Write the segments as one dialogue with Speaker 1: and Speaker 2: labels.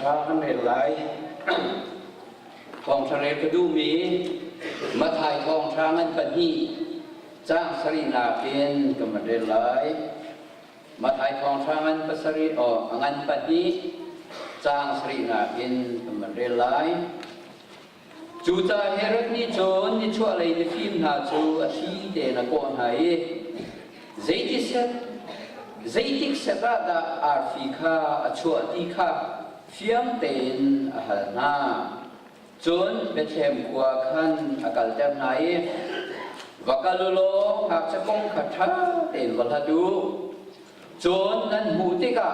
Speaker 1: ช้ากันเป็นไรทองทะเลกระดูมีมาถ่ายทองช้างอันปนีจ้างสรีนาเป็นก็มาได้ไรมาถ่ายทองช้างอันปัสรีอันปนีจ้างสรีนาเป็นก็มาได้ไรจูจ่าเฮรัตนี่โจนนี่ช่วยอะไรในฟิล์มหาจูอาชีเดนักก่อนให้ใจที่เสร็จใจที่เสร็จได้อาฟิกาช่วยที่ข้าฟิล์มเต็นอาหารนาจนเป็นเทมกว่าขันอากาศจะไหนวักลุโลหากจะกงขัดท่าเต็นวัลดูจนนั้นหูติกา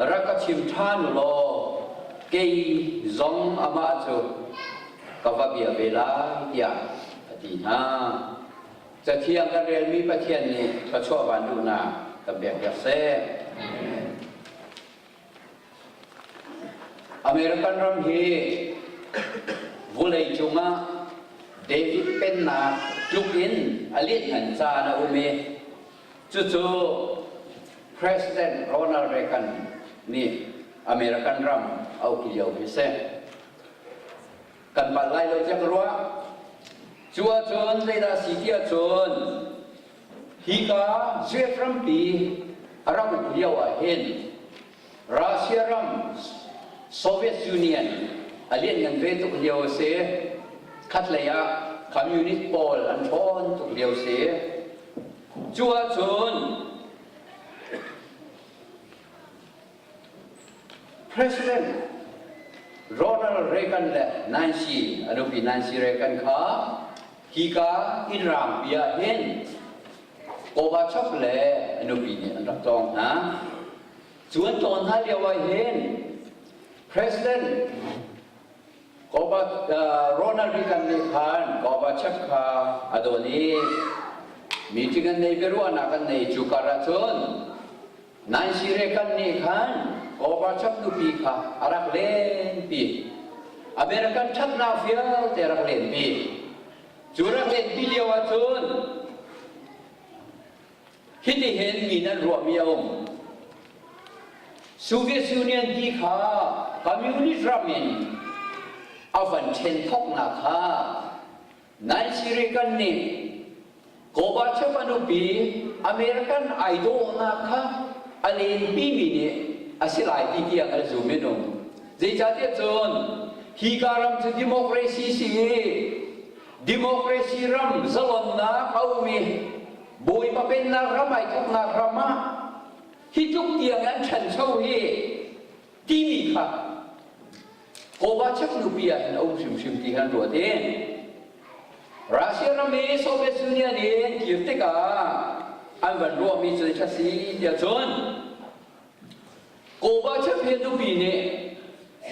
Speaker 1: รักชิมท่านโลเกยจงอามาจูก็ว่าเบียเวลาเดียดีนะจะเที่ยงกันเรียนมีประเทียนนี้ก็ชั่ววันดูนากับแบบยาเซ่อเมริกันรัมฮีวุเลยจุงะเดวิดเป็นนาจุกอินอลิหันซานาอุเมจู่ๆ President Ronald Reagan นี่อเมริกันรัมเอาเกี่ยวพิเศษกันปัดไล่เราจะรู้ว่าจัวจนได้ได้สิเดียจนฮิกาเจฟรัมปีรัมเดียวเห็นรัสเซียรัมโซเวียตยูเนียนอเลียนกันเวทุกเดียวเสียคัดเลยอะคอมมิวนิสต์โปลอันทอนทุกเดียวเสียจัวจน President Ronald Reagan และนันซีอนุปีนันซีเรกันค่ะฮิกาอินรามเบียเห็นโอบาชอบและอนุปีนี้อันดับสองนะส่วนตอนท้ายเรียกว่าเห็น President โอบาโรนัลด์รีกันในคันโอบาชอบค่ะอดนี้มีที่กันในเปรูนักันในจูการ์ชนนันซีเรกันในคันโอบาชอบนุปีค่ะอารักเล่นปีอเมริกันชัดนาฟิลเตรักเล่นปีจูรักเล่นปีเลียวชนที่ได้เห็นมีนั้นรวมมีองค์โซเวียตยูเนียนที่ค่ะคอมมิวนิสต์รามินอาวันเชนทอกนาค่ะนันซีเรกันนี่โอบาชอบนุปีอเมริกันไอดอลนาค่ะอันนี้ปีมีเนี่ยอาศัยหลายที่เกี่ยวกับซูมินงจะจัดเจนฮิการัมจะดิโมคราซีสิดิโมคราซีรัมสลอนนาเขามีบุยมาเป็นนักรำไอทุกนักรำมาที่ทุกเดียงนั้นฉันเช่าเฮที่มีค่ะโอบาชักนุปียนองค์ชิมที่ฮันรัวเดนรัสเซียรัมเมโซเวียตยูเนียนเองเกี่ยวกับอันวันรัวมีสุดชัดสีเดียจนโอบาชักเฮนุปีนี้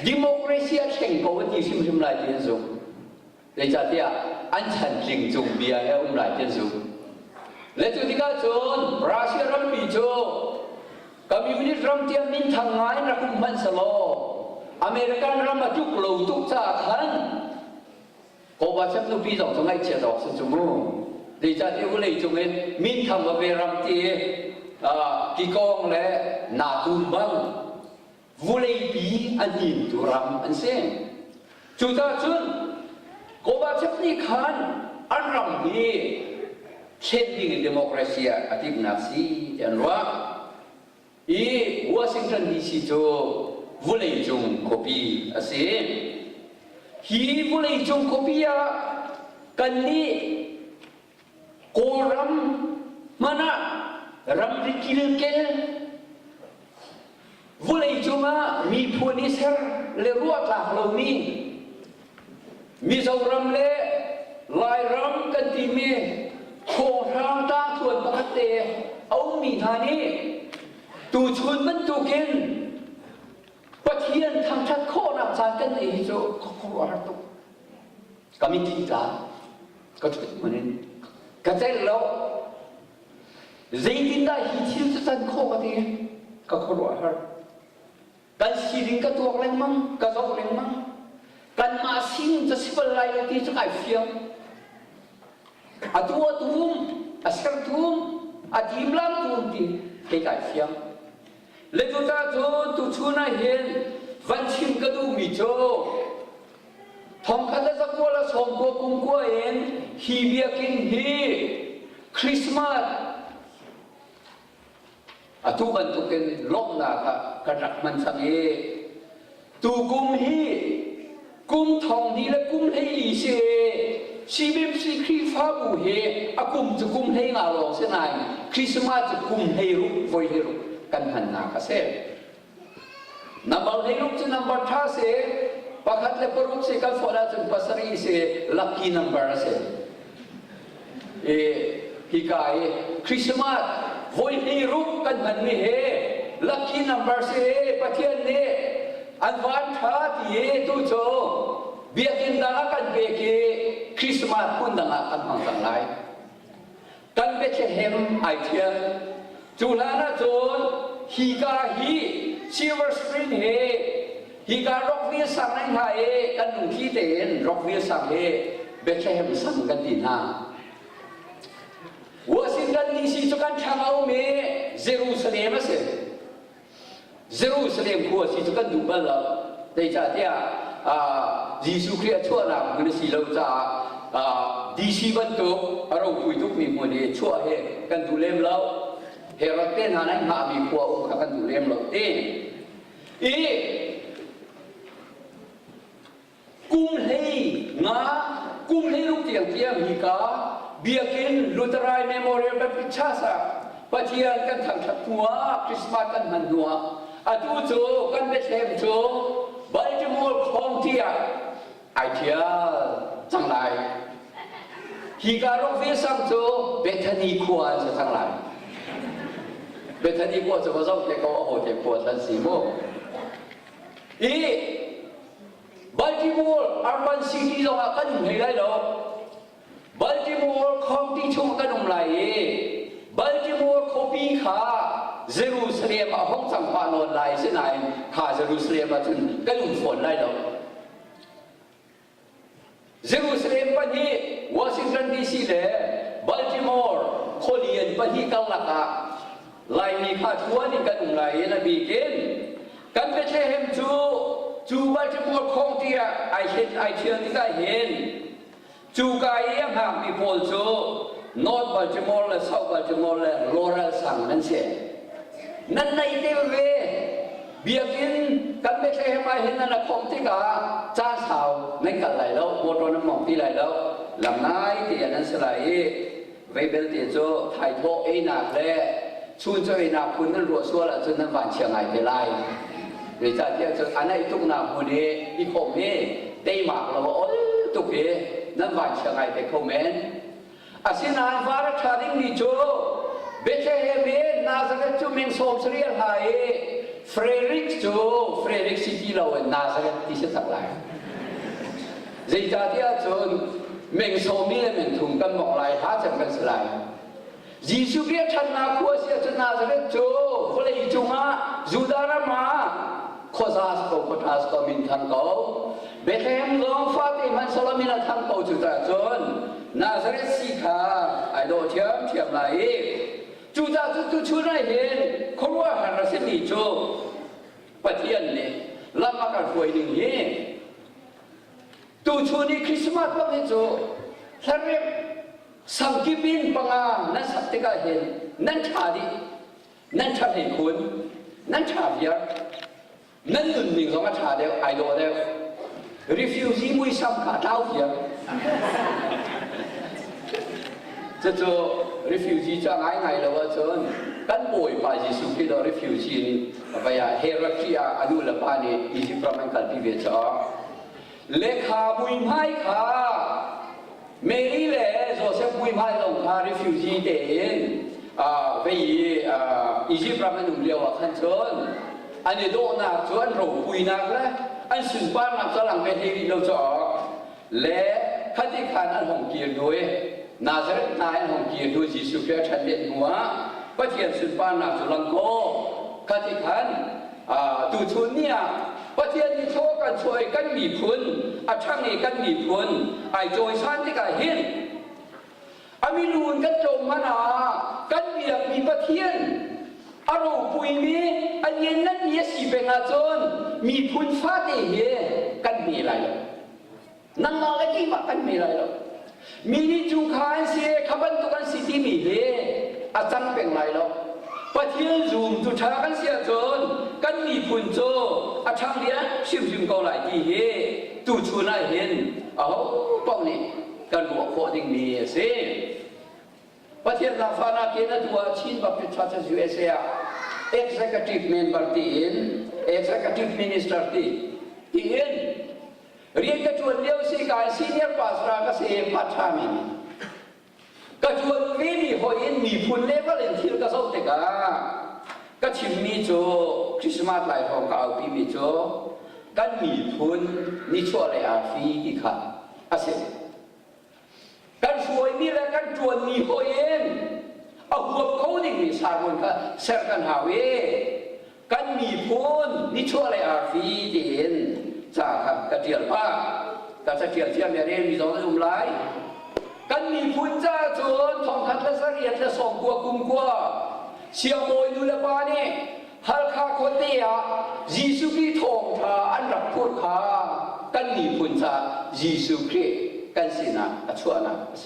Speaker 1: ดิโมคราซีเช่นกับวันที่ชิมหลายเดือนสูงแต่จัดเดียอันฉันจริงจงเบียให้หลายเดือนสูงและจุดที่ก้าจนรัสเซียรัมปีโจคอมมิวนิสต์รัมเตียมินทางไงนักมันสโลอเมริกันรัมมาจุกโลตุกจากขันโอบาชักนุปีสองทั้งไงเชียร์ดอกสุดจมูกดีจัดที่วันนี้จงเห็นมินทางกับเวรัมเตียกิกองและนาตุนบังวันนี้ปีอันนี้ตุรัมอันเซนจุดที่จนโอบาชักนี่ขันอันรัมดีเช่นที่ดิโมคราซีอาทิตย์นักซีจันว่าอีวอชิงตันดีซีโจวุเลยจงคบีอาเซียนฮีวุเลยจงคบีอากันนี้โกรัมมานะรัมริกิลเกลวุเลยจงมีพูนิเซอร์เลรัวตาเรามีสาวรัมเลลายรัมกันที่มีโคราตาส่วนปกติเอามีทานี้ตูชุนมันตูกินปะเทียนทางชัดโคนับสารกันเองโจเขาว่าตุกามิติตาก็จุดมันนี่ก็ใจเราใจดินได้หิชิลจะสันโคกันเองก็เขาว่ากันสีดินก็ตัวแรงมั้งก็ตัวแรงมั้งกันมาสิ่งจะสิบลายที่จะไก่เฟียงอาตัวตุ้มอาเสกตุ้มอาดิมลำตุ้มที่ไก่เฟียงเลตุตาโจตุชุนาเห็นวันชิมก็ ทองคันละสักวัวละสองกัวกุ้งกัวเองฮีเบียกินฮีคริสต์มาสทุกันทุกันลบนาค่ะกระดักมันสังเอตูกุมฮีกุมทองฮีและกุมให้ลีเซชีวิตสิคริฟ้าบุเฮอากุมจะกุมให้งาลองเสนายคริสต์มาสจะกุมให้รุกไฟให้รุกกันหันนาคาเซ่นับเอาให้รุกจะนับบัตรท่าเซ่ปะคัดเลปรุกเซ่กันฟอร์ดจนภาษาอีเซ่ลัคกี้นัมเบอร์เซ่ฮิกายคริสต์มาสไฟให้รุกกันหันนี่เฮลัคกี้นัมเบอร์เซ่ปะเทียนเนี่ยอันวันท่าที่ตุโจเบียกินดารากันเบกีคริสต์มาสพุ่นดังอันหังสังไลกันเบชเฮมไอเทียจูลานาโจนฮีกาฮีซิลเวอร์สปริงเฮฮีการ็อกวิลสังไนฮาเอกันหนุ่มที่เตนร็อกวิลสังเฮเบชเฮมสังกันดีนาวอชิงตันดีซีจุกันทางเอาเมเยรูซาเล็มเสเยรูซาเล็มขัวซีจุกันดูบัลละได้จ่าเทียยิสุคริสต์ชั่วนะมันสิเราจะดีซีบันตุเราคุยทุกมีมันเนี่ยชั่วเฮกันดูเล่มเราเฮรักเต้นหาไหนมามีขัวองค์กันดูเล่มเราเต้กุมเฮงากุมเฮลูกเตียงเตียงฮิกาเบียกินลูตรายเมโมเรียลแบบพิชาสะปะเทียนกันทางทับหัวคริสต์มาสกันมันหัวอาตูโจกันเบเชมโจบัลติมอร์คองเทียไอเทียจังไรฮิการอกเวสังโจเบธานีขัวจะจังไรเบธานีขัวจะผสมเด็กก็โอ้เด็กขัวสันสีโมบัลติมอร์อาร์บันซิตี้เรากันไม่ได้หรอกบัลติมอร์คองที่ชงกันอุ่มไหลบัลติมอร์โคบีขาเยรูซาเล็มห้องสังพานอนไลเส้นไหนข้าเยรูซาเล็มมาถึงกันอุ่มฝนได้หรอเยรูซาเล็มปนีวอชิงตันดีซีเล่บัลติมอร์โคเลียนปนีกังลักะไลมีข้าทัวนี่กันอุ่มไหลนะบีเกนกันเบเชเฮมจูบัลติมอร์คองที่ไอเชียนี่ก็เห็นจูกายยังห่างมีโพลจูนอร์ทบัลติมอร์และเซาท์บัลติมอร์และลอเรลสังนั่นเสียนั่นในเดวเวเบียกินกันไม่ใช่ให้มาเห็นนั่นนะของที่กาจ้าสาวไม่กันไหลแล้วโมโตน้ำมองที่ไหลแล้วหลังน้ายที่นั้นสลายเวเบลเตียโจไทยโตเอนักและชูนเจอนักคุณนั่นรัวซัวละจนนั้นหวานเชียงไงไปไล่หรือจะเที่ยวจนอันนั้นตุกนาคนนี้อีโคเมเตยหมากเราโอ้ตุกเอนั่นหวานเชียงไงไปโคเมนอาศินานฟาร์ชาดิงดิโจเบเชเฮเมนาซาเรตจูมิงโซมเรียลไฮเฟรริกจูเฟรริกซิตี้เราเอ็นนาซาเรตที่เสตักไลใจจ่าที่อาจนมิงโซมีและมิงทุ่งกันหมอกไลหาจังกันสลายยิสุเบียชันนาคัวเสียจนนาซาเรตจูเฟรอิจูมาจูดารามาโคซาสโกโคทาสโกมินทันโกเบเทมลองฟาติมันสลามินาทันโกจุดาจนนาซาเรตสิกาไอโดเทียมไลจูจ่าจุดชุนให้เห็นคนว่าหาราเสนีโจปะเทียนเนี่ยลำมากันป่วยหนึ่งเย่ตูชุนี่คริสต์มาสบ้างโจทารีสังกิบินปังอานั่นสัตย์ก็เห็นนั่นชาดินั่นชาเห็นคุณนั่นชาเบียนั่นหนึ่งสองชาเดียวไอโดเดียว refugee มุ้ยซ้ำขาเท้าเบีย这就 refugee จะง่ายๆแล้วว่าจนกันป่วยไปยิสุคิดว่า refugee นี่ไปอ่ะ hierarchy อันนู้นละป้านี่อีจิปต์มันกันที่เวชอ่ะเลขาบุยไม้ค่ะเมลี่เล่โจเซฟบุยไม้ลงค่ะ refugee เด่นไปอีจิปต์มันนุ่มเลี้ยวอ่ะขันจนอันนี้โดนนักจนเราปุยนักเลยอันสุนบ้านนักจะหลังไปที่เราจะและขันที่ขันอันหงเกียร์ด้วยนาซาเรตนายของเกียรติยิสุคริสต์ชันเด่นหัวปัจจัยสุนปานาจุลังโกขัดขันตูชุนเนี่ยปัจจัยที่โชกันช่วยกันมีพุนอาช่างเอกันมีพุนไอโจยชันที่กันเห็นอามิลูนกันจงมานากันเบียบมีปัจจัยอารมณ์ปุยมีอันเย็นนั้นมีสีเป็นอาจนมีพุนฟาเตเฮ มีอะไรหรอกนั่งมาแล้วกี่มากันมีอะไรหรอกมีนี่จูขานเสียขบันตุกันสิที่มีเฮอาจารย์เป็นไรหรอกปะเทียนซูมจุชากันเสียจนกันมีพุ่นโจอาช่างเลี้ยชิมก็หลายทีเฮตูชูน่าเห็นเอาป้องนี่กันหัวโคดิ้งมีเสียปะเทียนลาฟานาเกนัตัวชินบัพพิชาจะอยู่เอเชีย executive member ที่เห็น executive minister ที่เห็นเรียนกระชวนเลี้ยวสิการ senior pastor ก็เสียพัฒนามีกระชวนวิธีหอยมีพุ่นเล็กก็เล่นที่ก็ส่งเด็กก็ชิมมีโจคริสต์มาสหลายของก็เอาปีมีโจกันมีพุ่นนี่ช่วยอะไรอาฟีกี่ขาอาเสกันช่วยนี่แหละกันชวนมีหอยเอาหัวเขาดิ่งมีสารมันก็เสร์กันหาเวกันมีพุ่นนี่ช่วยอะไรอาฟีเด่นจากกระเทียมป้ากระเทียมเทียมเนี่ยเรียนมีสองลุ่มหลายกันมีพุ่นจ้าโจนทองคัดและเสรียดและส่งกัวกุมกัวเชียวโมยดูแลบ้านนี่ฮัลคาโคเตียยิสุกีทองทาอันรักพูดขากันมีพุ่นจ้ายิสุคริกันสินะชั่วนะเส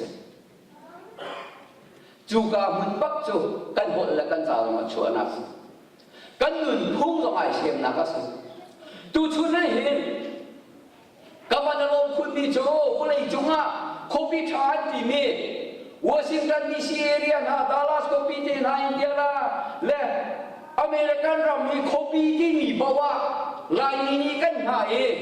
Speaker 1: จูกามันปักจูกันหดและกันจ่าลงมาชั่วนะกันเงินพุ่งลงไอเสียมนะก็สิตูชุนให้เห็นกับวันลงคุณมีโจวันเลยจุงอ่ะโควิดชาติที่มีวอชิงตันดีซีเอเรียนะดัลลัสโควิดที่ไหนอินเดียละและอเมริกันเรามีโควิดที่มีบอกว่าลายนี้กันหาเอง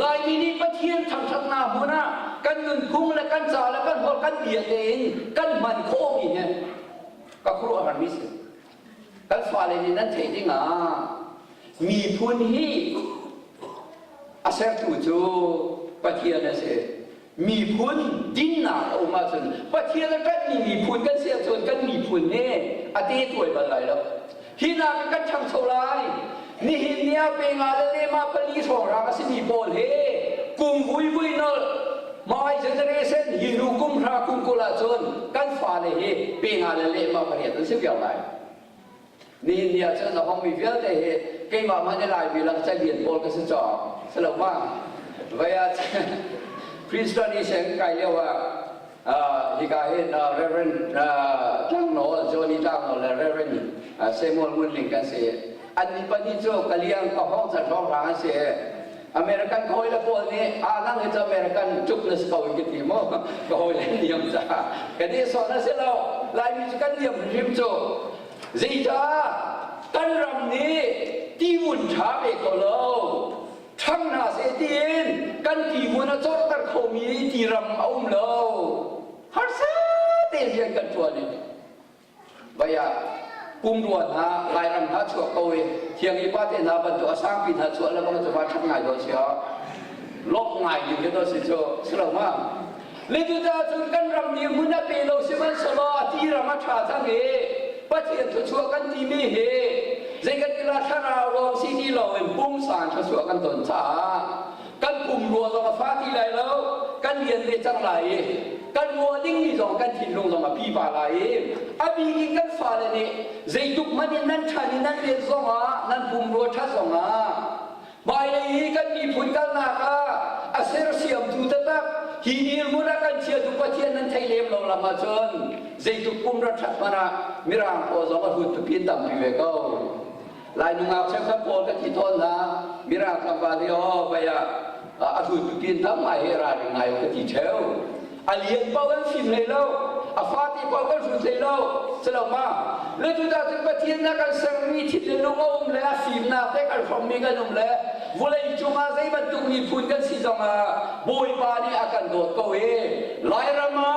Speaker 1: ลายนี้ประเทศทางชักนาหัวหน้ากันเงินพุ่งและกันจ่าและกันหดกันเบียดเองกันมันโค้งอย่างเงี้ยก็ครัวหันมิสกันฝ่ายนี้นั่นเท่จริงอ่ะมีพุ่นฮีอาเซอร์ตูจูปะเทียนเสียมีพุ่นดินนาออกมาจนปะเทียนกันมีพุ่นกันเสียจนกันมีพุ่นเนี่ยอาทิตย์ถวยบันไลแล้วฮินากันช่างโซลายนี่หินเนี่ยเป็นอะไรเนี่ยมาปลีสองรักสิมีโบลเฮกุมวุยวุยนอลมาไอเจเนเรชันฮินูกุมรากุมกุลาจนกันฝ่าเลยเฮเป็นอะไรเนี่ยมาปลีตัวเสียอย่างไรนี่เนี่ยเจ้าห้องมีเยอะแต่เฮเกี่ยมาในหลายปีแล้วจะเรียนโบลกันสักจ่อสรุปว่าเวลาคริสต์นี่เสียงไกลเรียกว่าที่การเห็นเรเวนจังโนโจนี่จังโนและเรเวนเซมูลมุนลิงกันเสียอันนี้ปนิจโจกเลียงกับห้องจัดห้องร้านเสียอเมริกันคอยละพวกนี้นั่งให้อเมริกันจุกนึสเขาอีกทีมั้งก็คอยเล่นเยี่ยมจ้ากันที่สอนนั่นเสียเราลายมีกันเยี่ยมริมโจจีจ้ากันรำนี้ที่วุ่นช้าไปก็แล้วทั้งนาเสียดินกันที่วุ่นโจกันเขามีที่รำเอาแล้วฮัสซ่าเตียงกันตัวนี้บายาปุ่มรวนฮะลายรำฮัชัวเขาเองเทียงอีป้าเตนาบันตัวสร้างปิดฮัชัวแล้วมันจะมาทำไงตัวเชียวลบไงอยู่แค่ตัวสิโจสรุปว่าเลตุจ้าจนกันรำนี้มุนนับเป็นเราเสียมันสลอที่รำมาชาทั้งเอปะเทียนชัวกันที่มีเฮเจกันกีฬาชนะรองซีดีเราเป็นปุ่มสารชัวกันตนช้ากันปุ่มรัวลงมาฟ้าที่ไรแล้วกันเรียนในจังไรกันรัวดิ้งมีสองกันถิ่นลงมาพี่ป่าไรอาบีกินกันฟ้าเลยนี่เจตุกมันนั่นชานี่นั่นเรียนสองนั่นปุ่มรัวชัดสองบายเลยกันมีผลกันนักอาเซรเซียมดูตะตักฮีนีร์มุนักันเชียร์ทุกประเทศนั้นไทยเลี้ยงเราละมาจนเจตุกุมรัชมานะมิรังโอซองหุ่นตุพินตัมพิเวก้าลายนุ่งอาเชฟขับโพกันที่ต้นนะมิรังคำบาลีโอไปอะหุ่นตุพินตัมมาเฮราริงไงกันที่เช้าอาเลียนเป้ากันฟิมเลยแล้วอาฟาติเป้ากันฟิมเลยแล้วสลามาเลตุดาถึงประเทศนักการเสรีที่เรื่องอุ้มเลยฟิมนาแต่การฟอร์มมีกันอุ้มเลยวันนี้จุงอาใจมันตุมีพูดกันสิจังบอยบานีอาการโดดก็เอลายรามา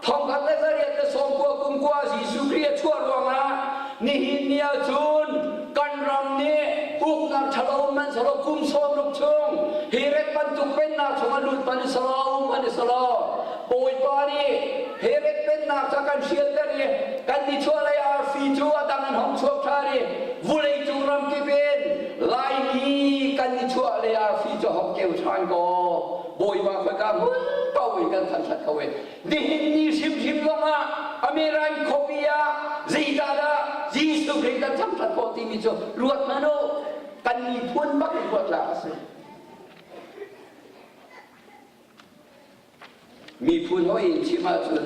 Speaker 1: ทองคัดและเรียนและส่งกัวกุมกัวสิสุครีชั่วรวงนะนี่หินเนียจุนกันรำนี้พวกนักฉลองมันสลบกุมสมรุปชงเฮเรตปันตุเป็นนักชงลุดปันสลามันสลาบอยบานีเฮเรตเป็นนักจากการเชียร์เตอร์กันที่ชั่วเลยอาฟีจัวดังนั้นห้องชวบชารีวันนี้จุงรำกิเป็นลายนี้กันที่ชั่วเลยอาฟีจัวหอกเกี่ยวชานก็บอยมาฝึกการเป้าอีกันทันสัตว์เขาเองดิหินนี่ชิมลงมาอเมริกันโคบียาจีดาดาจีสุกริกันทันสัตว์พอที่มีจัวรวดมาโนกันมีพุ่นบักรวดลาสิ มีพูนเขาเองชิมาจน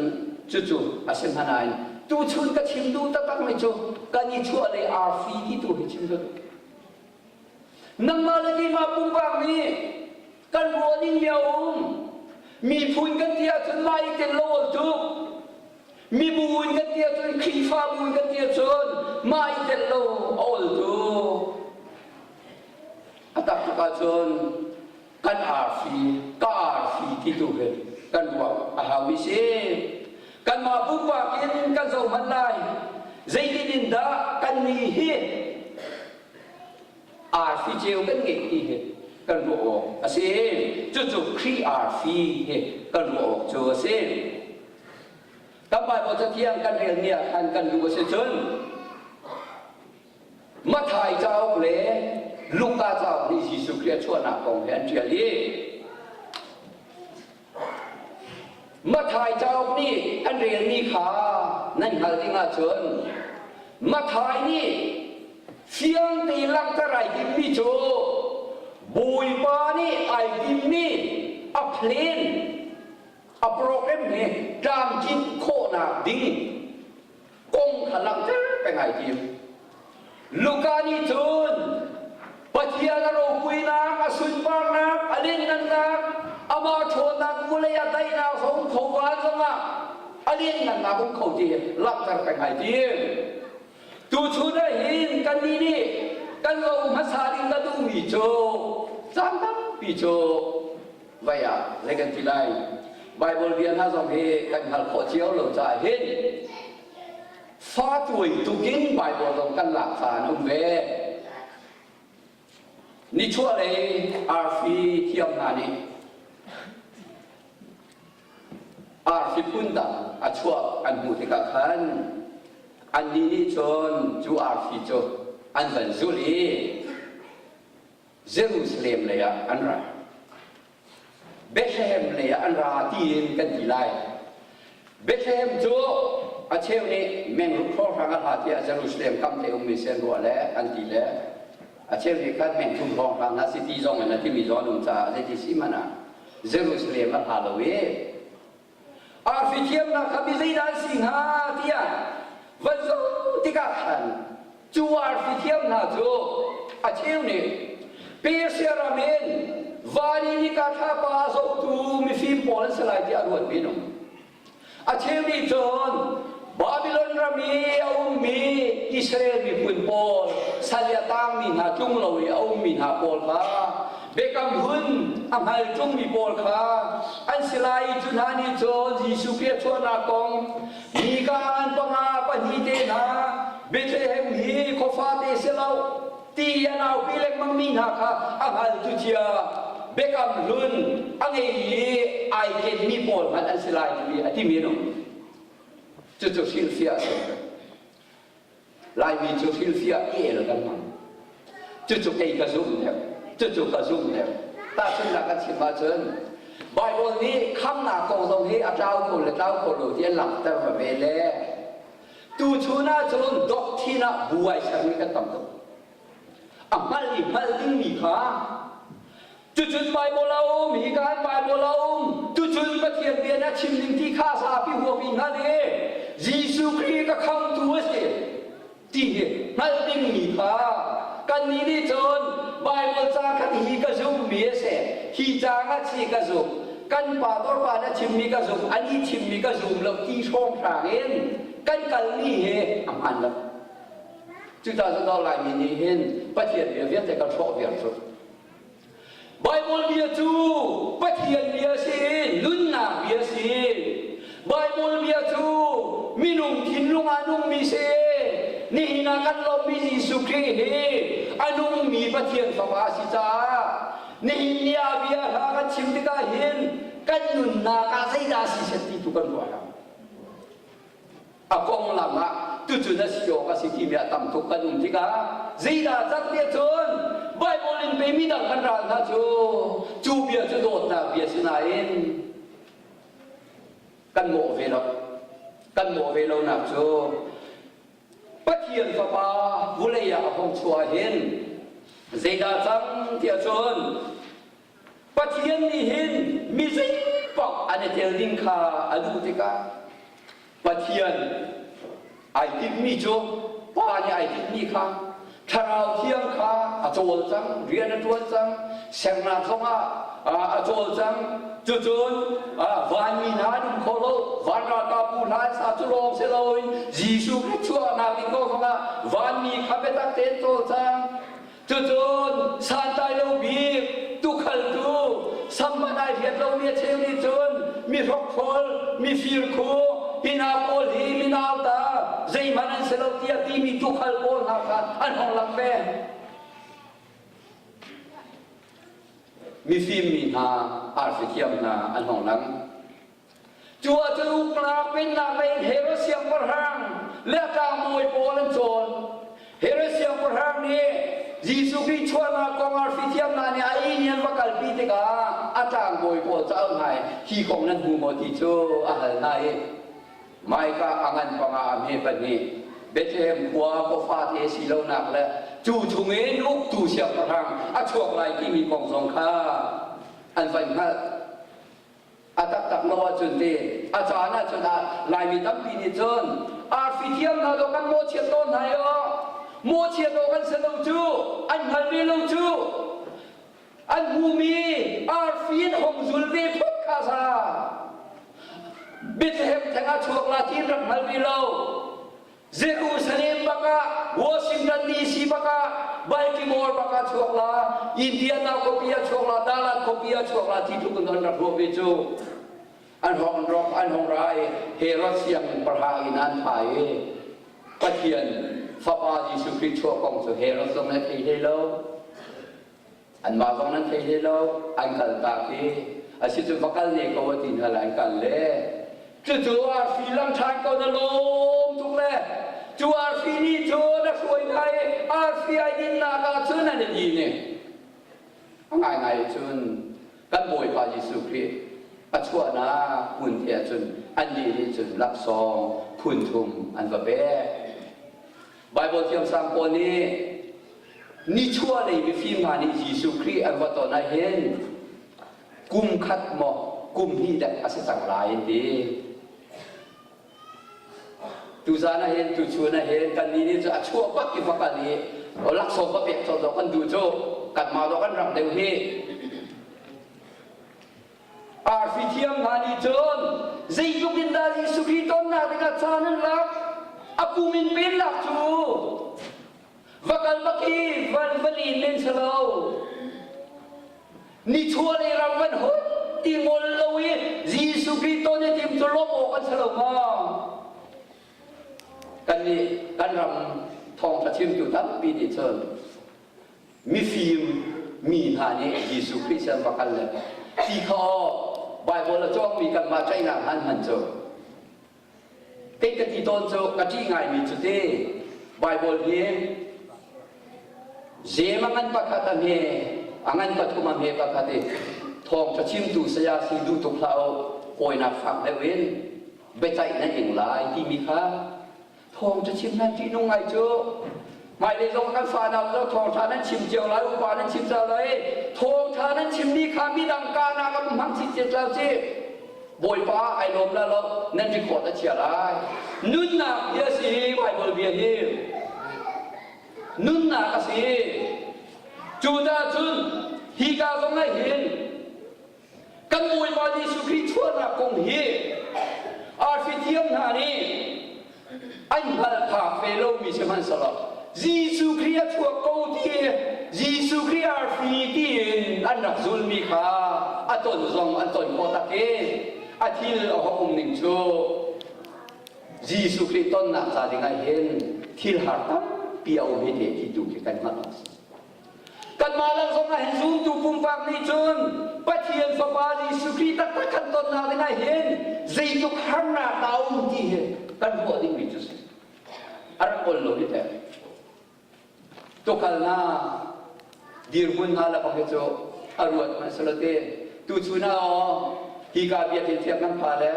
Speaker 1: จู่ๆอาเซมฮานายตู้ชุนก็ชิมดูตั้งไม่จู่กันนี่ชั่วเลยอาฟีที่ตู้ชิมดูนังมาเลยที่มาปุ่มปากนี้กันรัวนิ่งเดียวมีพูนกันเดียวจนไม่เต็มโลกจุกมีบุญกันเดียวจนขีฟ้าบุญกันเดียวจนไม่เต็มโลกโอ้จุกอัตตะจนกันอาฟีก็อาฟีที่ตู้เห็นกันรัวอาหาวิเศษกันมาปุ่มปากกินกันส่งมันได้ใจดินดากันมีเหตุอาฟีเจียวกันเงี้ยเหตุกันรู้ออกอาเซจู่ๆครีอาฟีเหตุกันรู้ออกจู่อาเซตั้งไปพอจะเที่ยงกันเรียนเนี่ยกันรู้ว่าเสียจนมาถ่ายเจ้าเลยลูกตาเจ้านี่ยิสุคริสต์ชั่วหนักของแห่งเจียรีมาถ่ายเจ้านี่อันเรียนนี่ขานั่นหาที่งาเชิญมาถ่ายนี่เสียงตีลังตะไรกิมมิโจบุยปานี่ไอกิมนี่อัพเลนอัพโปรแกรมเนี่ยจามจินโคนาดิ้งกงขลังเจ้าเป็นไงกิมลูกานี่จนปัจจัยกระโรกุยนักอสุนปานักอลินนันนักอามาโชนักมุลยาไตนาสงขวานสงะอลินนันนักของเขาจีลักจากเป็นไงจีตูชูได้เห็นกันนี่กันเราภาษาดินตะดูมีโจจำตั้งปีโจไว้อะเล่กันที่ไรไบเบิลเรียนท่าสองเฮกันหัดขอเชี่ยวเราจะเห็นฟ้าตุยตุกินไบเบิลลงกันหลักฐานอุ้มเวนี่ชั่วเลยอาร์ฟีเทียมนานี่อาร์ฟีปุ่นตาอาชั่วอันหูติกาขันอันนี้นี่จนจูอาร์ฟีโจอันวันจุลีเยรูซาเล็มเลยอันราเบธเลเฮมเลยอันราที่เห็นกันที่ไรเบธเลเฮมโจอาเชลนี่แมงรุกโคทางอาหารที่เยรูซาเล็มคำเทอุมิเซนรัวแล้วอันที่แล้วอาเชลนี่กันแมงทุ่งทองทางนัสิที่จงอันที่มีจอนุ่มจ่าที่ที่สิมานะเยรูซาเล็มอาหารเลยอาร์ฟิเทียมนะขบิซีดานสิงหาที่วันศุกร์ที่กันจูอาร์ฟิเทียมนะจูอาเชลนี่เปียเซียราเมนวารีนิกาท่าปาสตูมีฟิล์มโพลสลายที่อรวดบินอาเชลนี่จนบาบิโลนรามีอาอุมีอิสราเอลมีปุ่นโพลสัลยาตังมีนาจุงลอยอาอุมีนาโพลค่ะเบกัมหุนอัมฮัลจุงมีโพลค่ะอันสลายจุนานิจนยิสุเปียชวนากงมีการปงาปนิเตนะเบธเลเฮมฮีโคฟาเตเซลาตียานาวพิเลกมังมีนาค่ะอัมฮัลจุเจียเบกัมหุนอังเอไอเกนมีโพลมันอันสลายจุลีอธิมีนุจู่ๆฟิลเฟียลายมีจู่ฟิลเฟียเลยกันมั้งจู่ๆไอ้กระซุ่มเนี่ยจู่ๆกระซุ่มเนี่ยตาฉันหลักกันชิมมาเชิญไบเบิลนี้คำหนักกองตรงที่อาจารย์คนและเจ้าคนรู้ที่หลักแต่แบบเล่ตูชูน่าจนดอกที่น่ะบัวฉันมีกันต่ำๆมัลลิมีค่ะจู่ๆไบเบิลเรามีการไบเบิลเราจู่ๆประเทศเบียนะชิมลิงที่ข้าซาพิหัวพิงฮันเอยิสุคริสต์ก็คำตัวเสียที่นั่นเองมีค่ะกันนี้นี่จนไบเบิลจ้ากันฮีก็ซุ่มมีเสียฮีจ้ากันชีก็ซุ่มกันป่าตัวป่านะชิมมีก็ซุ่มอันนี้ชิมมีก็ซุ่มเราที่ช่องทางเองกันนี่เฮอันละจุดตาจะต้องลายมีนี่เห็นประเทศเบียร์แต่ก็ชอบเบียร์สุดไบเบิลเบียร์จูประเทศเบียร์สิลุนนาเบียร์สิไบเบิลเบียร์จูมีนุ่งทิ้งลุงอานุ่งมีเสนี่นักการลบมีสุขีเฮอานุ่งมีประเทศสวาสิจ้านี่เนี่ยเบียร์หากันชิมติกาเห็นกันนุนนาคาใส่ดาสิเสติทุกันด้วยอากงลำอะจู่ๆนั่นสิโยกสิที่เมียตั้มทุกันนุนติกาใจดาจักเดียจนไบเบิลลินไปมีดังกันรันนะจูเบียจะโดดนะเบียสินาเองกันโมเวลกันโมเวลนักจูปัจเจียนฟ้าวุเลยาคงชัวเห็นเจดาจังเทียชนปัจเจียนนี่เห็นมีสิ่ง ปอกอันเทลลิงคาอนุติกาปะเทียนไอติมีโจป้าเนี่ยไอติมีคาทาราวเทียงคาอโจลจังเรียนอโจลจังเสียงนาทงอโจลจังจุนวันมีนาดุมโคโลวันรากาปูไลสาจุโลเซโลยยิสุคริสต์นาวิโกฟงวันมีคาเปตักเตนโตจังจุนซานตายโลบีตุขัลตูสัมมาได้เรียนเรามีเชลิจุนมีรกพลมีฟิลคูฮินาโปลีมินาตาใจมันเซโลเตียตีมีตุขัลโปลนาคาอันของลังเบมีฟิล์มมีนาอาร์ฟิเทียมนาอันของลังจัวจะลุกลาเป็นนาเป็นเฮโรเซียมปะรังและกามวยโปลันโจนเฮโรเซียมปะรังนี้ยิสุคริสต์ชวนมากองอาร์ฟิเทียมนาเนี่ยไอ้เนี่ยมากัลปีติกาอาจารย์มวยโปเจ้าไงที่ของนั้นหูโมติโจอาหารนายไม่ก็อังันปังอาเมปนีเบเทมขัวก็ฟาเทสิโลนักและจู่ชงเงินอุกจู่เสียงพลังอาช่วงไรที่มีกองสงค่าอันฝันค่ะอาตักตักโลจนเดอาจารย์น่าจะได้ลายมีตั้งปีนี้จนอาฟิเทียมนาโดกันโมเชียต้นไหนอ๋อโมเชียโดกันเสลจูอันฮันวีลจูอันมูมีอาฟินหงซุลเวพุกคาซาบิดเฮมแทงอาช่วงลาที่รักฮันวีโลเยรูซาเล็มบักวอชิงตันดีซีบักบัลติมอร์บักช่วงลาอินเดียนาโคเปียช่วงลาดาลัดโคเปียช่วงลาที่ทุกคนรับรู้ไปจูอันห้องร้องอันห้องไรเฮโรเซียมประหารนันไทยปะเทียนฟ้าบายิสุคริสต์ช่วงกองสุเฮโรสงนั้นที่ได้แล้วอันมาตรงนั้นที่ได้แล้วอันกันตาคีอาศิจุฟักกันเนี่ยก็ว่าตินอะไรกันเลยจู่ๆอาฟีลังทานก็จะล้มทุกเล่จู่อาฟีนี่โจนะสวยไงอาฟีไอ้ดินนาคาชนนั่นดีเนี่ยง่ายๆชนกันบ่อยพายิสุคริสต์ปัจจุบันนะคุณเทียชนอันนี้นี่ชนรักซองคุณทุมอันว่าเบ้ไบเบิลเทียมสังคนนี้นี่ชั่วเลยมีฟิล์มงานนี้ยิสุคริสต์อันว่าตอนนั้นเห็นกุมขัดหมอกกุมที่แต่อาศัยสังหลายดีตุจานะเห็นตุชัวนะเห็นกันนี้จะชั่วปักกิฟักกันนี้ลักษณะเปียกจอดกันดูโจกันมาดกันรังเดียวที่อาฟิเทียมนานีจนใจยุกินดาลิสุขีตนนาดิกาจานันลักอากูมินเป็นลักจูวักันบักีวันลีเล่นเชลาวนี่ชั่วเลยเราวันหุ่นที่มลลวียิสุขีตนเนี่ยทีมจะล้มออกกันเชลาวมากันนี้กันรำทองประชิมอยู่ทั้งปีนี้เชิญมีฟิล์มมีหานี้ยิสุคริสต์ประกันเลยที่เขาไบเบิลจ้องมีกันมาใจหนักหันเจอเต็กที่ต้นเจอกะที่ไงมีจุดที่ไบเบิลเฮียเจมังันประคัตเมอังันปฐุมเมประคัตทองประชิมตุสยาสีดูตุกเราโอยนักฟังได้เว้นไปใจนั่นเองหลายที่มีค่าทองจะชิมนั่นที่นุ่งไงเจ้าไม่ได้ลงกันฟ้าดำแล้วทองทานั้นชิมเจียวไรอุปานั้นชิมเจ้าไรทองทานั้นชิมนี่ข้ามีดังกานากับมังสิเจ้าจีบอยป้าไอ้ลมแล้วนั่นที่ขอตะเชียร์ไรนุ่นนักเยอะสิไว้บนเบียร์ฮิลนุ่นนักสิจูดาจุนฮีกาตรงไหนเห็นกันบอยป้าที่สุขีชวนนักคงฮีอาฟิเทียมนานี่อันพัลธาเฟโลมีเชมันสลับยิสุคริสต์ชั่วโกที่ยิสุคริสต์ฟีที่อันนักซุลมีค่าอันต้นซองอันต้นโคตะเกอาทิลเอาของหนึ่งโชยิสุคริสต์ต้นนักซาดิงไอเห็นทิลหาตั้งเปียวไม่ได้ที่ดูกันมาแล้วกันมาแล้วสงไงซูมดูปุ่มฟังนี่จนปะเทียนสบายยิสุคริสต์ตั้งกันต้นนักดิงไอเห็นใจยุคหันหน้าดาวที่เห็นกันหัวดิ้งวิจุสอะไรคนรู้ดิแต่ตุกลนาดีรุนนาละพักเจ้าอารวดมันสลัดเตตุชุนาอ๋อฮีกาเบียติเทียมกันพาเลย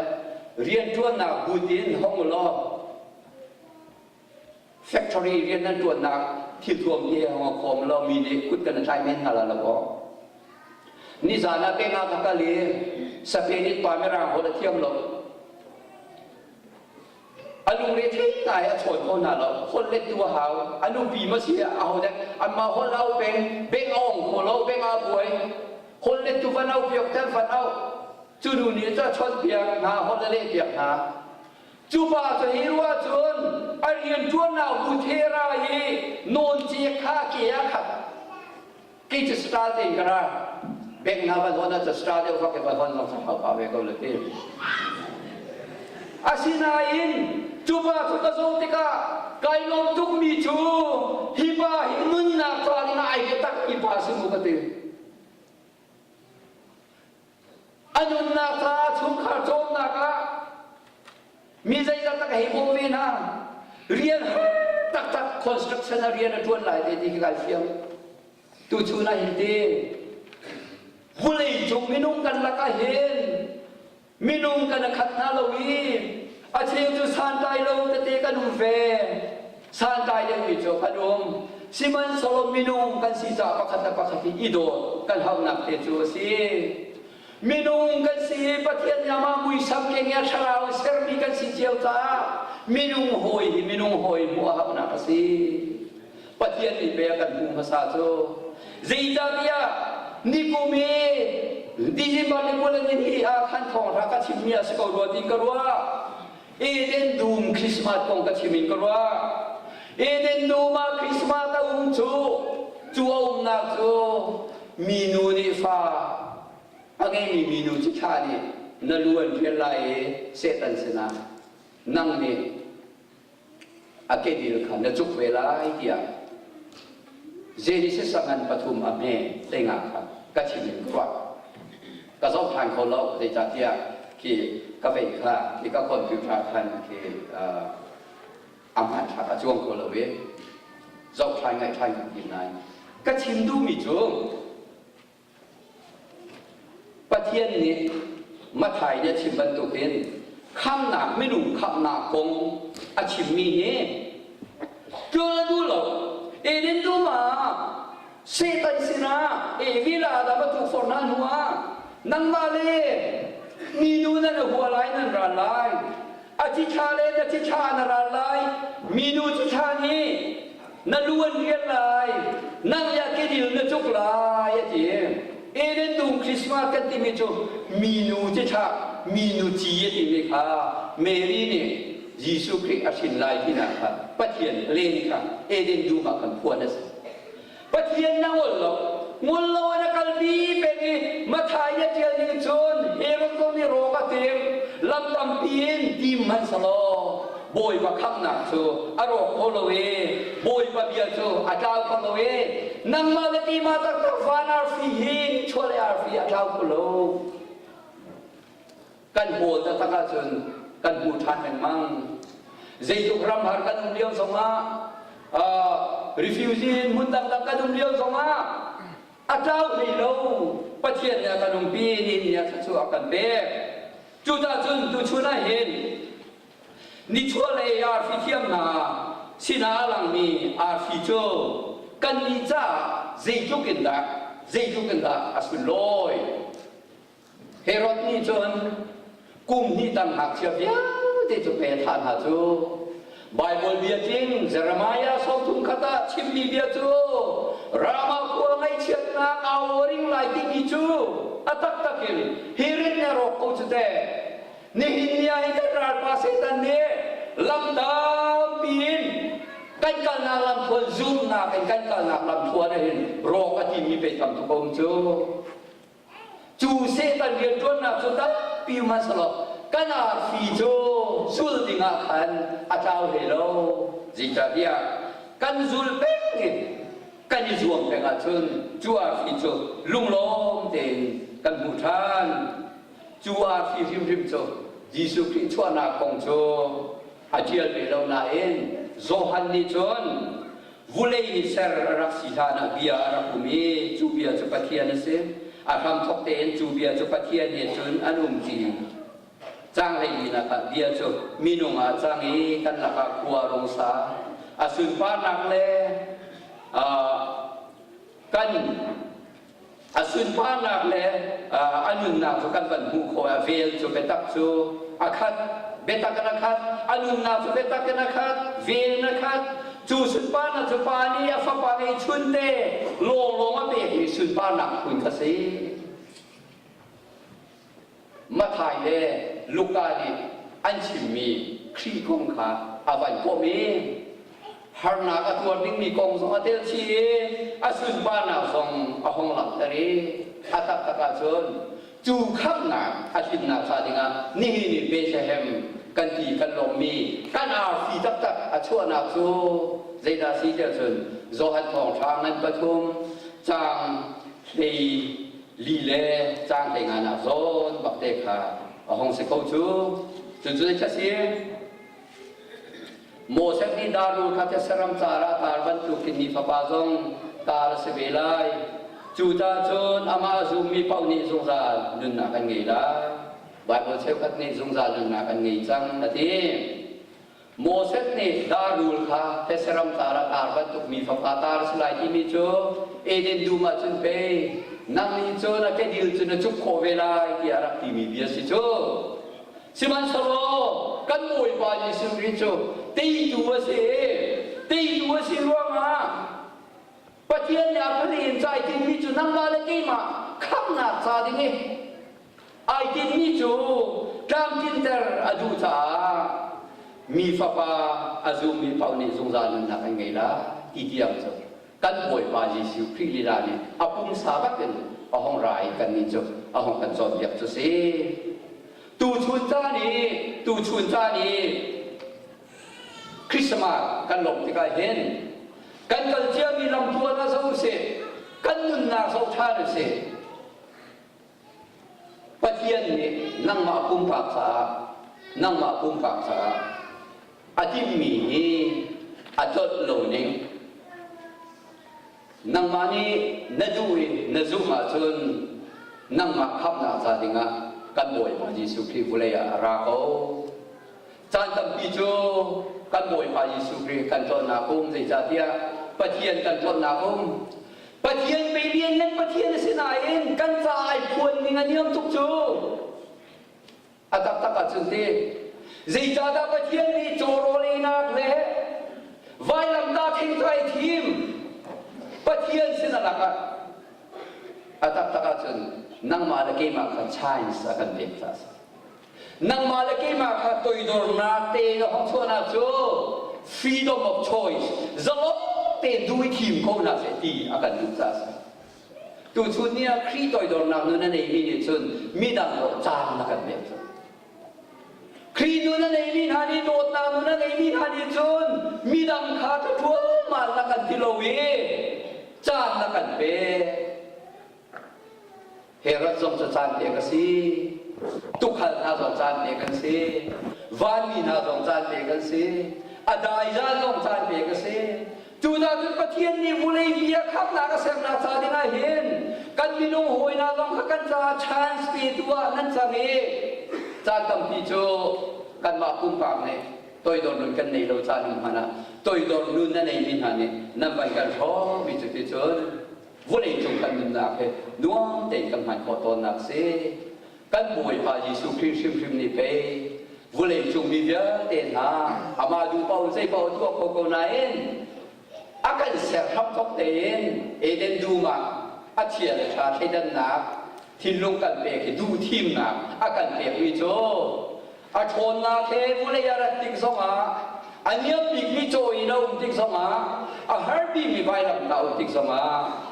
Speaker 1: เรียนตัวนักบูตินห้องล้อแฟคทอรี่เรียนนั้นตัวนักที่ท่วมเยี่ยห้องคอมเรามีเด็กคุดกันใช้เมนอะไรละก็นิสานาเป็นอาภักลี สเปนิตปาไม่รางคนละเทียมหรอกอันนู้นเรียกที่ไหนอันชนคนน่ะหรอคนเล็กตัวหาวอันนู้นปีมาเสียเอาเนี่ยอันมาคนเราเป็นเบ่งอ่องคนเราเบ่งอาบวยคนเล็กตัวฟันเอาเปียกแทนฟันเอาจูดูนี่จะชนเปียกหาคนละเล็กเปียกหาจูบาจะเห็นว่าจนอันเรียนจวนเอาบุเทรายีโนนเจียข้าเกียร์ขัดกิจสตาร์ทเองกันนะเบ่งนาวันวันจะสตาร์ทเองก็เก็บวันวันสองเขาพาไปก็เลยที่อาศินาอินจูบาทุกส่วนที่ก้าไกลงทุกมีจูฮิบาฮิมุนนักตอนนี้ไอ้ก็ตักฮิบาสิมุกติอันนู้นนักตาชุมขาโจมนักละมีใจตักให้ผมวินาเรียนตักคอนสตรักชั่นเรียนทุนหลายที่ที่การเชื่อมตูชูน่าเห็นดีผู้เลยจงมินุ่งกันละก็เห็นมินุ่งกันขัดนาลวีอาเชียงจูสานใจเราจะเตะกันหุ่นเฟสานใจยังมีโจขนมสิมันสลบมินุ่งกันสีจ่าประคัตประคัติอีโดกันห้องนักเตะจูสีมินุ่งกันสีปะเทียนยามามุยสับเกียงชราเซอร์มีกันสีเจียวจ้ามินุ่งหอยหัวห้องนักสีปะเทียนอีเปียกันหุ่นภาษาโจZaidalia Nikumi Dijimba Nikolani ni akan thong raka chimia sekau roding karwa Eden dum Christmas kong kachimin karwa Eden duma Christmas ta chu nak chu minu ni fa angai mi minu chi khani naluan phialai setan sena nang ni akedil khan na chuk velai tia Genesis sangan patum ame tengah kacimin kuat. Kasau tang kalau dejatia ki kafe kah ki kakon komputer kan ki aman cakap juang kalau we zau tang ngai tang kinai kacim du mi jung patian ni matai dia cimban tu ken kam nak minum kam nak kong acim mi he jual dulu Eden duma setan sina vila ada batu fornan hua nang male minu na hualai nan ralai aci chale na ci chana ralai minu ci chani na luan rian lai nang ya kedil na juk lai ati Eden dum Christmas kan timi jo minu ci cha minu ci ati me kha Mary ni Yesus Kristus asin laiที่นั่นครับปัจเจียนเล่นครับเอเดนดูมากันพวนัสปัจเจียนนั่งวันละวันกัลบีเป็นมาทายเจียนจนเฮโรโตนี่โรกเตมลำตำปีนทีมันสโลบอยว่าข้างหนักโซอารมณ์โคโลเวบอยว่าเบียโซอาจารย์โคโลเวนั่งมาเลตีมาตักฟานาฟีหินช่วยอาฟีอาจารย์โคโลกันโหดตักจนกันบูชาแห่งมังใจทุกรำหากันเดียวสมาrefugee มุนดังดังกันเดียวสมาอาเจ้าให้เราประเทศเนี่ยกันปีนี้เนี่ยชัวร์กันเบ้จุดจุนตุชุน่าเห็นนิชัวเลยอาฟิเทียมนาสินาหลังมีอาฟิโจกันนิจ้าใจทุกกันดาอาสุลอยเฮโรดนี่จนกุมนี่ตั้งหักเชียวที่จะเป็นทานหาจูไบเบิลเบียจริงเจเรมายาสองทุ่มคตาชิมมีเบียจูรามาคัวไงเชียนาเอาริงไลติมีจูอัตักตักิลฮิรินเนโรกุจเตนี่หินยาอินทราปาเซตันเนลำดามปีนกันกันนาลำทวนซูมนาเป็นกันกันนาลำทวนเห็นโรกที่มีเป็นคำทุกองจูเซตันเรียนจวนนาสุดท้ายปีมาสลบกันอาฟีโจสุลดิงาคันอาจารย์เฮโลจิตาเดียกันซุลเป็กกันยิจวงเป็กอาชุนจูอาฟีโจลุงล้อมเต็งกันบูชานจูอาฟีริมโจยิสุคริชวนาคงโจอาเจียลเฮโลนาเอ็นโซฮันนิจอนวุเลนิเซอร์รักสิธานาเบียรักุมีจูเบียจุปะเทียนเซอาคำทกเตนจูเบียจุปะเทียนเนี่ยจนอนุมจีจ้างให้ดีนะครับเบียจุมีนุ่งอาจ้างนี้กันหลักครัวรงสาอาสุนป้านักเลกัน อาสุนพานักเลยอันนุนนักสุกันบันหูโคอาเวลสุเปตักสุอาคัดเบตักนักคัดอันนุนนักสุเบตักนักคัดเวลนักคัดจูสุนพานักสุปานีอาฟปานีชุนเตโลมาเบกสุนพานักคุณกษีมาถ่ายเลยลูกกาดิอันชิมมีครีกงขาอาวันก็มีฮาร์นักตัวนิ่งมีกงสงเตลชีอาสุนบ้านนาสงอาหงหลักตรีอาตักตะกาชนจูขับนาอาชินนาซาดิงานี่เบชเฮมกันตีกันลมมีกันอาฟีตักอาชัวนักซูเจดาซีเจชนโซฮันทองทางนั้นปฐุมจางลีเล่จางแต่งงานอาโซนบักเตคาอาหงสิโกจูจุดจะเสียโมเสกนี่ดารุขัดเสรัมจาราตาร์บันตุกินีฟปาซงตาลสเวลัยจูตาชนอามาซุมีเป้านิสงสารนุนนักันไงล่ะบาดโมเสกนิสงสารนุนนักันไงจังนาทีโมเสกนี่ดารุขัดเสรัมจาราตาร์บันตุมีฟปาตาร์สลายที่มีโจเอเดนดูมาจนเปนั่งมีโจนักเดียวจนจุกโคเวลัยที่อารักที่มีเบียสิโจสิมันสโลกันมวยบายิสุริโจตีตัวเสียร่วงมาปะเทียนยาพลีนใจที่มีจุนังมาเลกีมาขับหนักซาดิงี้ไอที่มีจุกามจินเตอร์อดูตามีฟ้าอาจูมีเป้าในสงสารนักไงล่ะที่เดียวจะกันมวยบายิสุพรีลีลานี่อาปุ่มสาบักกันอาห้องไรกันนี่จุอาห้องกันจอดอยากจะเสียตูชุนจ้านี่คริสต์มาสกันหลบที่กายเห็นกันกัลเจียมีลำตัวน่าเศร้าเสียกันนุนน่าเศร้าชาเสียปะเทียนนี่นั่งมาปุ่มปากษาอาทิมีอาจดโลนิงนั่งมานี่นดูมาจนนั่งมาขับนาซาดิงะกันบ่อยมาจีสุครีบุเลียราโกจานตัมปีโจกันบ่อยมาจีสุครีกันจนนาคุมใจจัดเดียปะเทียนกันจนนาคุมปะเทียนไปเรียนเล่นปะเทียนสินายเองกันจ่ายพวนนี่งันยมทุกจูอาตักตะกัดสุดที่ใจจัดปะเทียนนี่โจโรลีนักเล่ไว้ลำดาทิ้งใจทีมปะเทียนสินาลักะอาตักตะกัดสุดนั่งมาเลกีมาขัดชายสักกันเด็กสัสนั่งมาเลกีมาขัดตัวดอร์นาเตะห้องชวนอาโจ freedom of choice จะลบเตะดูทีมเขาหน้าเสียทีอากันดูสัสตัวชุดนี้ครีตัวดอร์นานู่นนั่นเองมีชนมีดังโลจางนักกันเด็กครีนู่นนั่นเองมีฮันนี่โดดนานู่นนั่นเองมีฮันนี่ชนมีดังขาดทั่วมานักกันที่โลวีจางนักกันเป้เฮรัตจงจะจานเอกสีตุขันนาจงจานเอกสีวานีนาจงจานเอกสีอาดายจานจงจานเอกสีจูดาจุดปะเทียนนี่บุเรียขับนาเกษตรนาซาดินาเห็นกันมีนุ่งหอยนาจงกันจาชานสปีตัวนั่นจะมีจานตั้มพิโจกันมาปุ่มปากเนี่ยตัวดอนนุ่นกันในเราจานมันนะตัวดอนนุ่นนั่นในมินฮันเนี่ยนั่นไปกันพอมีจุดที่เจอวันนี้จงกันนุนนักเหน้องเด็กกันหันขอตอนนักเสกันบวยพายิสุคริสต์นี่ไปวันนี้จงมีเยอะเต็นหาอามาดูเป่าใจเป่าทั่วโคโกนาเองอาการเสียทับทบเต็นเอเดนดูมาอาเชียร์ชาเทดันนักที่ลงกันเปกดูทีมนักอาการเปกวิโจอาชนนาเทวันนี้ยาระติกสมาอันนี้ปีกมีโจยนะอุ้มติกสมาอาฮาร์บีมีใบลำดาวติกสมา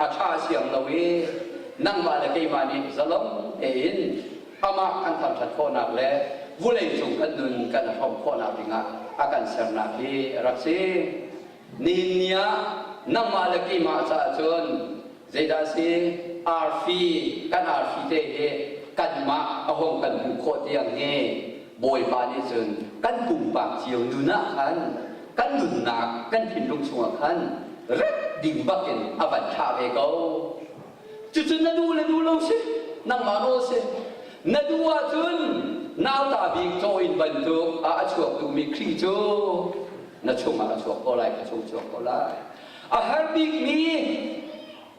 Speaker 1: อาชาเสียงละเวนั่งมาเลยกี่มานี่สลมเอ็นอามาอันทำชัดโคนักแล้ววุ่นเลยจงกันนุนกันทำโคนักดิ่งอาการเสียงนักที่รักษีนินยานั่งมาเลยกี่มาซาจนเจดาซีอาร์ฟีกันอาร์ฟีเตะกันมาเอาห้องกันบุคคลอย่างนี้บอยบานิจนกันปุ่มปากเชียวดูนักขันกันดุนนักกันพินลงชัวขันเร็ดดิ่งบักเก็นอวัตชาเวกจุดนั่นดูเลยดูเราสินั่งมาโนสินั่นดูว่าจุนน้าตาบิกโจอินบันทุกอาชวกดูมีครีโจนั่นชงมาชวกก็ไล่ก็ชงก็ไล่อาฮาร์บิกมี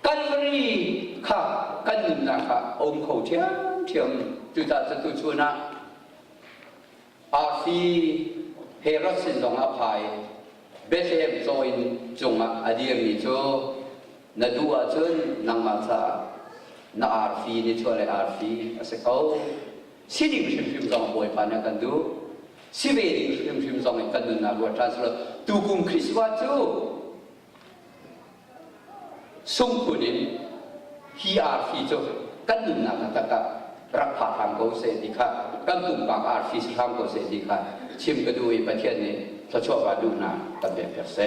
Speaker 1: กันรีค่ะกันนุนนะคะองค์เขาเทียมจุดตาจตุชุนะอาฟีเฮรัสินลงอภัยเบสเฮมโซอินจงอดียมิโจนาดูอาจนนังมาซานาอาฟีนิชัวเลอาฟีอาศัยเขาสิริพิมพิมจงบอยปานะกันดูสิเวริพิมพิมจงกันนุนนาบัวทรานสเลตุกุมคริสต์วาจูสมคุณนี่ฮีอาร์ฟีโจกันดุนนักตะกะรักษาทางเขาเสดีค่ะกันตุ่มปากอาร์ฟีทางเขาเสดีค่ะชิมกระดูกประเทศนี้ถ้าชอบมาดูนะตัดแบบเส